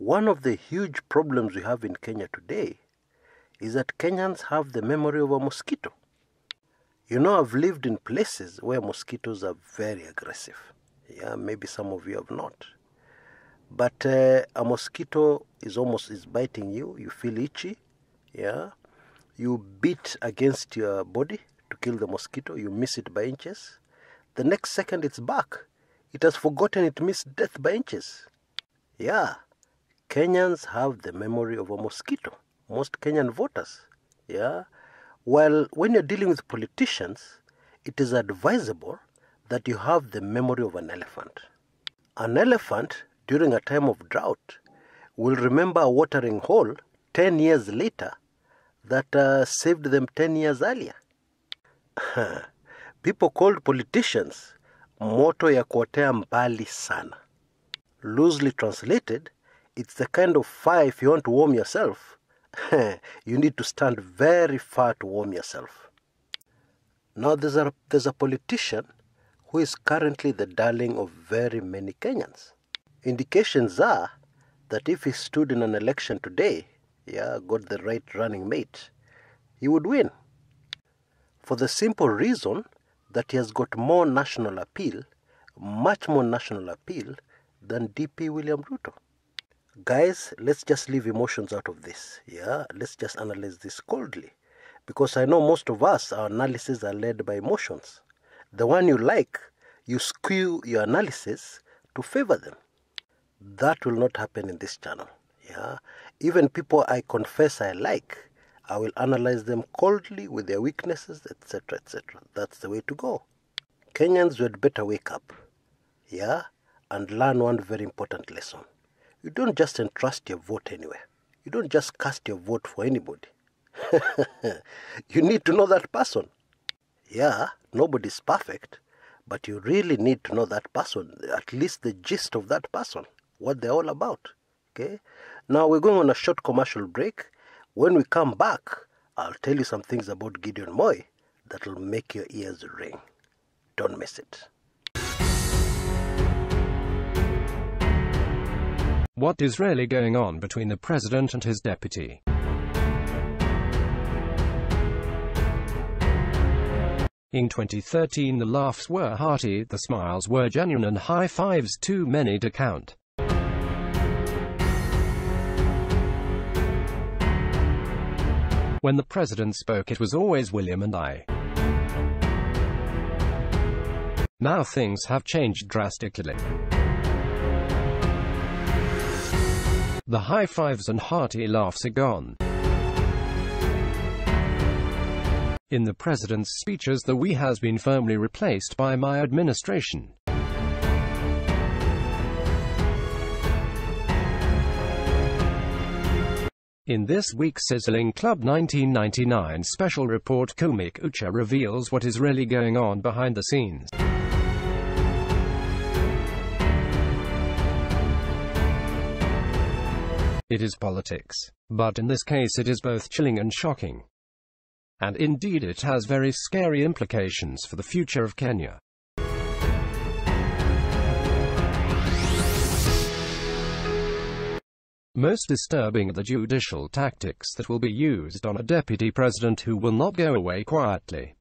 One of the huge problems we have in Kenya today is that Kenyans have the memory of a mosquito. You know, I've lived in places where mosquitoes are very aggressive. Yeah, maybe some of you have not. But a mosquito is biting you. You feel itchy. Yeah. You beat against your body to kill the mosquito. You miss it by inches. The next second it's back. It has forgotten it missed death by inches. Yeah. Kenyans have the memory of a mosquito. Most Kenyan voters. Yeah. Well, when you're dealing with politicians, it is advisable that you have the memory of an elephant. An elephant, during a time of drought, will remember a watering hole 10 years later that saved them 10 years earlier. People called politicians moto ya kuotea mbali sana. Loosely translated, it's the kind of fire if you want to warm yourself, you need to stand very far to warm yourself. Now there's a politician who is currently the darling of very many Kenyans. Indications are that if he stood in an election today, got the right running mate, he would win. For the simple reason that he has got more national appeal, much more national appeal than DP William Ruto. Guys, let's just leave emotions out of this. Let's just analyze this coldly. Because I know most of us, our analyses are led by emotions. The one you like, you skew your analysis to favor them. That will not happen in this channel. Even people I confess I like, I will analyze them coldly with their weaknesses, etc., etc. That's the way to go. Kenyans would better wake up, and learn one very important lesson. You don't just entrust your vote anywhere. You don't just cast your vote for anybody. You need to know that person. Nobody's perfect, but you really need to know that person, at least the gist of that person, what they're all about. Okay? Now we're going on a short commercial break. When we come back, I'll tell you some things about Gideon Moi that will make your ears ring. Don't miss it. What is really going on between the president and his deputy? In 2013 the laughs were hearty, the smiles were genuine and high fives too many to count. When the president spoke it was always William and I. Now things have changed drastically. The high fives and hearty laughs are gone. In the president's speeches the we has been firmly replaced by my administration. In this week's sizzling Club 1999 special report, Kumekucha reveals what is really going on behind the scenes. It is politics, but in this case it is both chilling and shocking. And indeed it has very scary implications for the future of Kenya. Most disturbing are the judicial tactics that will be used on a deputy president who will not go away quietly.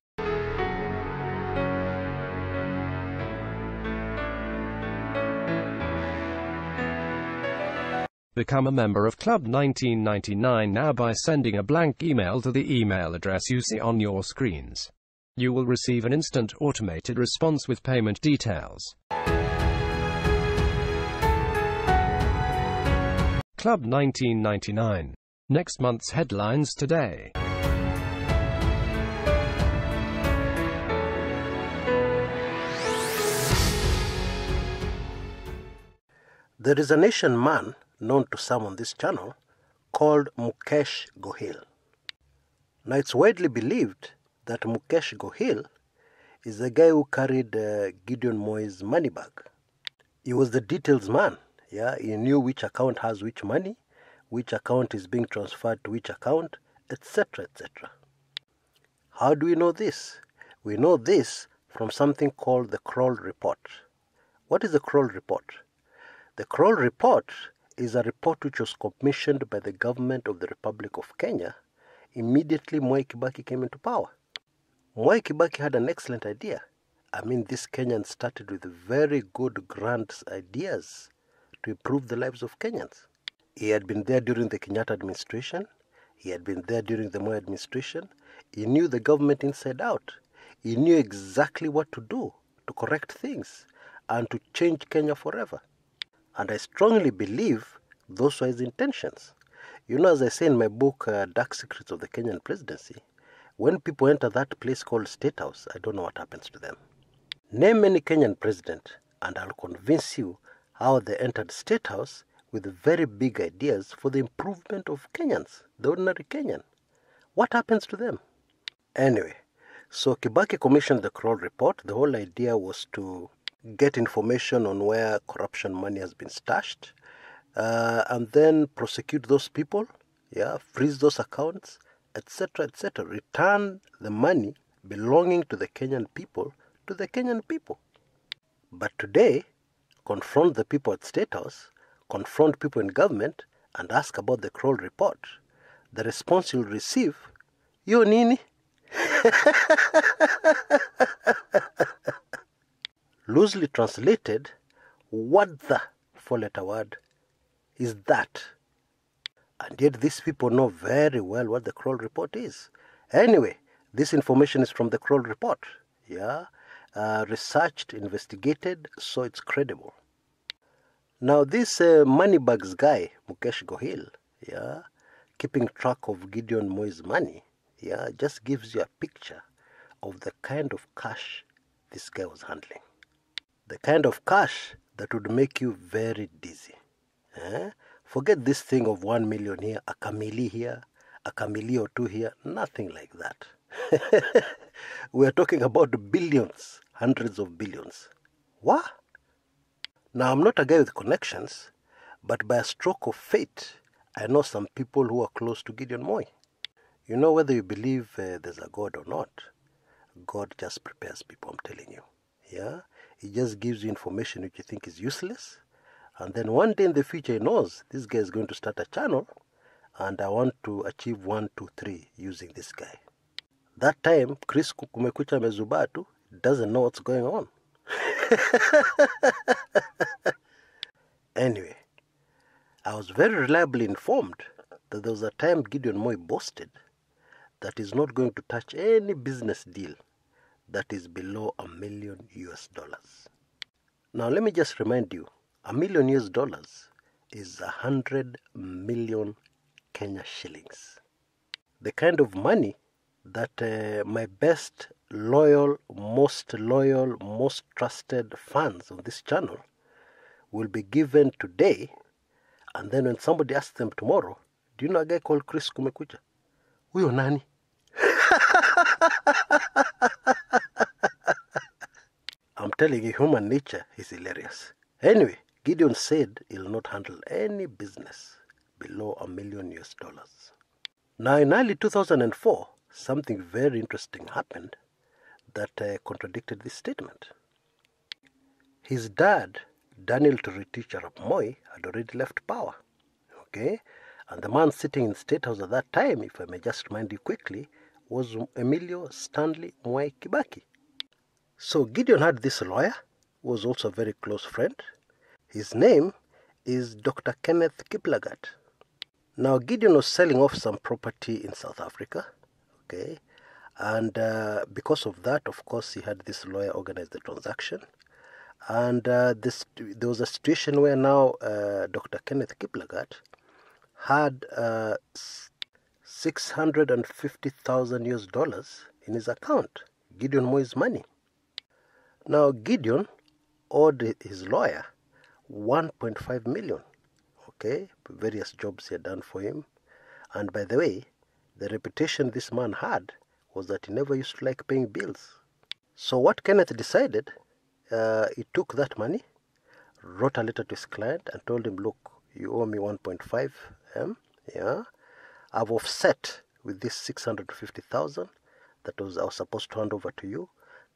Become a member of Club 1999 now by sending a blank email to the email address you see on your screens. You will receive an instant automated response with payment details. Club 1999. Next month's headlines today. There is an Asian man known to some on this channel called Kshs. Now it's widely believed that Kshs is the guy who carried Gideon Moi's money bag. He was the details man. He knew which account has which money, which account is being transferred to which account, etc., etc. How do we know this? We know this from something called the Kroll report. What is the Kroll report? The Kroll report is a report which was commissioned by the government of the Republic of Kenya immediately Moi Kibaki came into power. Moi Kibaki had an excellent idea. I mean, this Kenyan started with very good grand ideas to improve the lives of Kenyans. He had been there during the Kenyatta administration. He had been there during the Moi administration. He knew the government inside out. He knew exactly what to do to correct things and to change Kenya forever. And I strongly believe those were his intentions. You know, as I say in my book, Dark Secrets of the Kenyan Presidency, when people enter that place called State House, I don't know what happens to them. Name any Kenyan president, and I'll convince you how they entered State House with very big ideas for the improvement of Kenyans, the ordinary Kenyan. What happens to them? Anyway, so Kibaki commissioned the Kroll report. The whole idea was to get information on where corruption money has been stashed, and then prosecute those people, freeze those accounts, etc., etc. Return the money belonging to the Kenyan people to the Kenyan people. But today, confront the people at State House, confront people in government, and ask about the Kroll report. The response you'll receive, yo nini? Loosely translated, what the four-letter word is that? And yet these people know very well what the Kroll report is. Anyway, this information is from the Kroll report. Researched, investigated, so it's credible. Now this Moneybags guy, Mukesh Gohil, keeping track of Gideon Moi's money, just gives you a picture of the kind of cash this guy was handling. The kind of cash that would make you very dizzy. Forget this thing of 1 million here, a kamili here, a kamili or two here, nothing like that. We are talking about billions, hundreds of billions. What? Now, I'm not a guy with connections, but by a stroke of fate, I know some people who are close to Gideon Moi. You know, whether you believe there's a God or not, God just prepares people, I'm telling you. He just gives you information which you think is useless, and then one day in the future he knows this guy is going to start a channel, and I want to achieve 1, 2, 3 using this guy. That time, Chris Kumekucha Mezubatu doesn't know what's going on. Anyway, I was very reliably informed that there was a time Gideon Moi boasted that he's not going to touch any business deal that is below $1 million. Now let me just remind you, $1 million is 100 million Kenya shillings. The kind of money that my best loyal, most trusted fans on this channel will be given today, and then when somebody asks them tomorrow, do you know a guy called Chris Kumekucha? Huyo nani? I'm telling you, human nature is hilarious. Anyway, Gideon said he'll not handle any business below $1 million. Now in early 2004, something very interesting happened that contradicted this statement. His dad, Daniel Toroitich Arap Moi, had already left power. And the man sitting in State House at that time, if I may just remind you quickly, was Emilio Stanley Moi Kibaki. So Gideon had this lawyer, who was also a very close friend. His name is Dr. Kenneth Kiplagat. Now Gideon was selling off some property in South Africa, and because of that, of course, he had this lawyer organize the transaction. And there was a situation where now Dr. Kenneth Kiplagat had $650,000 in his account, Gideon Moi's money. Now Gideon owed his lawyer 1.5 million, various jobs he had done for him. And by the way, the reputation this man had was that he never used to like paying bills. So what Kenneth decided, he took that money, wrote a letter to his client and told him, look, you owe me 1.5 M, I've offset with this 650,000 that I was supposed to hand over to you.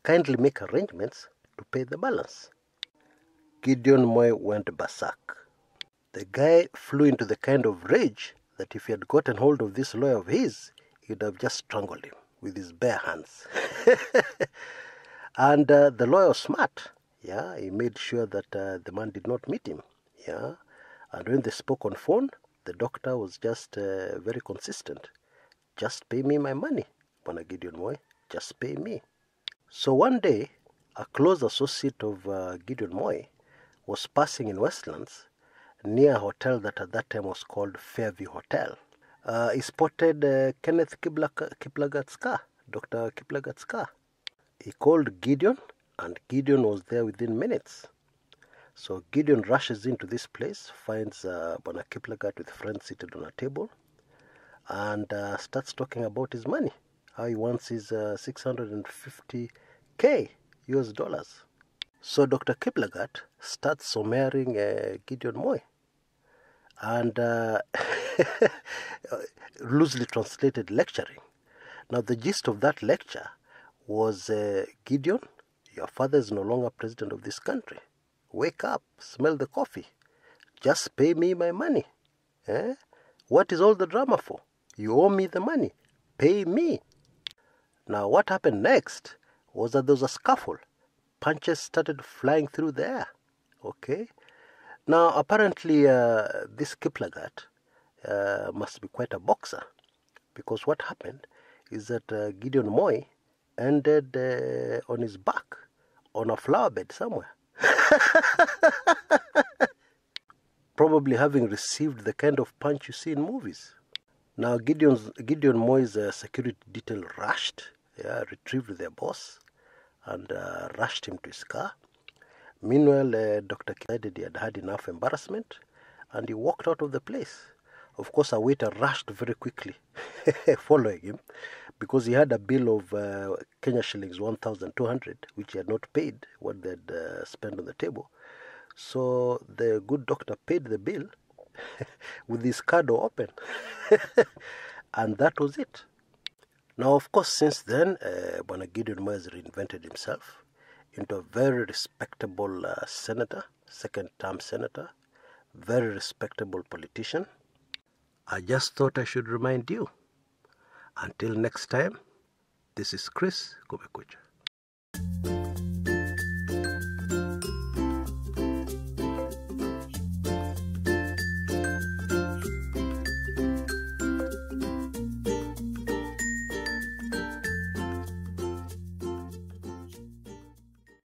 Kindly make arrangements to pay the balance. Gideon Moi went berserk. The guy flew into the kind of rage that if he had gotten hold of this lawyer of his, he would have just strangled him with his bare hands. And the lawyer was smart. Yeah, he made sure that the man did not meet him. Yeah, and when they spoke on phone, the doctor was just very consistent. Just pay me my money, Bwana Gideon Moi. Just pay me. So one day, a close associate of Gideon Moi was passing in Westlands near a hotel that at that time was called Fairview Hotel. He spotted Kenneth Kiplagat's car, Dr. Kiplagat's car. He called Gideon, and Gideon was there within minutes. So Gideon rushes into this place, finds Bwana Kiplagat with friends seated on a table, and starts talking about his money, how he wants his $650K US dollars. So Dr. Kiplagat starts summaring Gideon Moi, and loosely translated lecturing. Now the gist of that lecture was, Gideon, your father is no longer president of this country. Wake up, smell the coffee. Just pay me my money. Eh? What is all the drama for? You owe me the money. Pay me. Now what happened next was that there was a scuffle. Punches started flying through the air. Okay? Now apparently this Kiplagat must be quite a boxer, because what happened is that Gideon Moi ended on his back on a flower bed somewhere. Probably having received the kind of punch you see in movies. Now Gideon Moi's security detail rushed, retrieved their boss, and rushed him to his car. Meanwhile, Dr. decided he had had enough embarrassment, and he walked out of the place. Of course, a waiter rushed very quickly, following him, because he had a bill of Kenya shillings 1,200, which he had not paid what they had spent on the table. So the good doctor paid the bill with his card open. And that was it. Now, of course, since then, Bwana Gideon Moi has reinvented himself into a very respectable senator, second-term senator, very respectable politician. I just thought I should remind you. Until next time, this is Kshs Kumekucha.